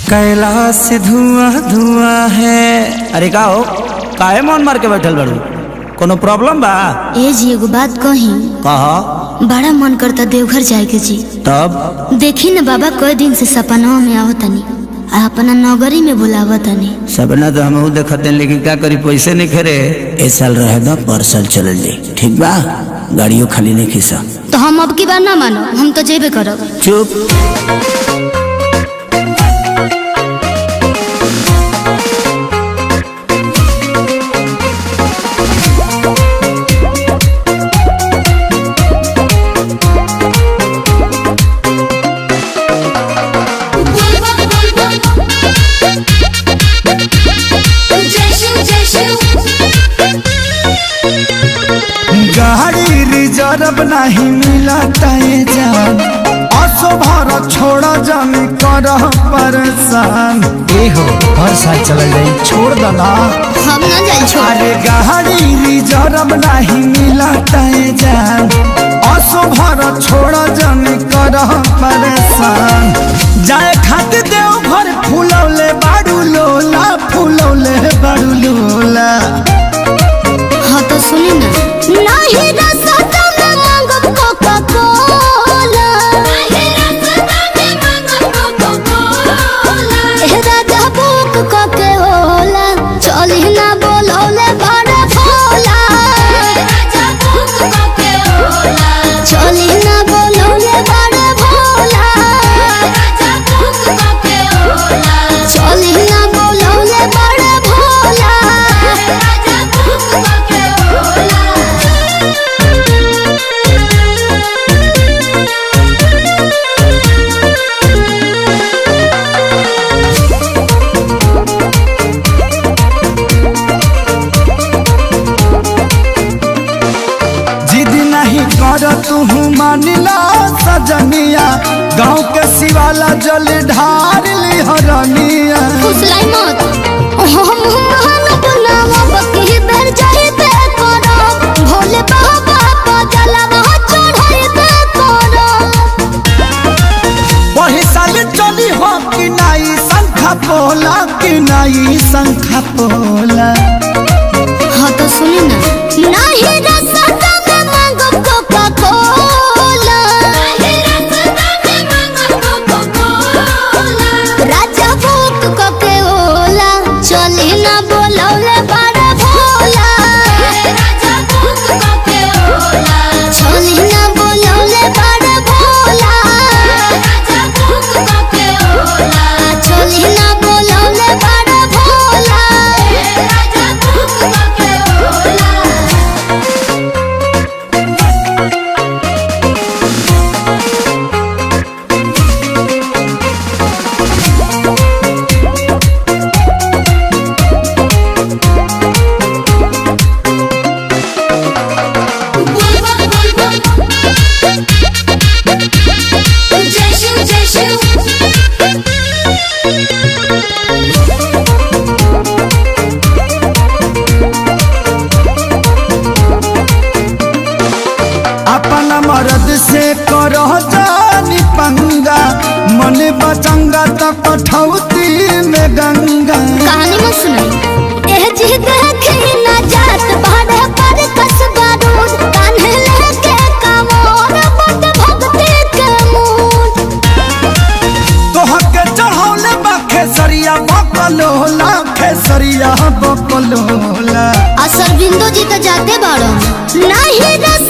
कैलाश से धुआं धुआं है। अरे का हो, काहे मन मार के बैठल बड़ू? कोनो प्रॉब्लम बा? ए जी एगो बात कही। कहा। बड़ा मन करता देवघर जाए के जी। तब देखी न बाबा कई दिन से सपना में आवतनी आ अपना नगरी में बुलावतनी। सपना तो हम देखते, लेकिन क्या करी, पैसे नहीं खेरे। ए साल रहे दा, पर साल चल जाए, ठीक बा? गाड़ियों खाली नहीं खींचा तो हम अब की बार ना मानो, हम तो जेबे करब। चुप। गाड़ी रिजर्व नहीं मिला जान, असो भर छोड़ा जाने कर परेशान। हो हर साल चल जाए, छोड़ दना। हम ना जाए छोड़। अरे गाड़ी रिजर्व नहीं मिला जान, असो भर छोड़ा जाने कर परेशान। जाए खातिर देव घर फूलौले बाड़ू लोला, फूलौले बाड़ू लोला। हाँ तो सुनी ना। नहीं रास्ता में मांगब कोका कोला, नहीं रास्ता में मांगब कोका कोला। ए राजा बुक कोके होला, चली ना बोलौले बड़ा भोला। राजा बुक कोके होला, चली ना बोलौले बड़ा भोला। राजा बुक कोके होला, चली ना बोलौले बड़ा भोला। राजा बुक कोके होला। जिद नहीं कर तू मानिला सजनिया, गाँव के शिवाला जल ढार ली हरनिया। फुसलाई मत, हम महान बनावा बकी बेर जाई पे करो। भोले बाबा को जलवा चढ़ाई पे करो। वही साल चली हो कि नाई शंखा पोला, कि नाई शंखा पोला। हाँ तो सुनी ना। नहीं रास्ता में मांगब कोका कोला, नहीं रास्ता में मांगब कोका कोला। राजा बुक कोके होला, चली ना बोलौले बड़ा भोला। राजा बुक कोके होला, चली ना बोलौले बड़ा भोला। राजा बुक कोके होला, चली ना बोलौले बड़ा भोला। राजा बुक कोके होला। अपना मर्द से करो जानी पंगा, मन बचंगा तो कठौती में गंगा। कहानी मत सुनाई। एह जी देखी ना जात भाड़े पर कसबा रोड, कान्हे लेके कमोर बट भक्ति के मूड। तोहके चढ़ौले बा खेसरिया बकलोला, खेसरिया बकलोला। असर बिंदु जी तो जाते बाड़ो। नहीं रस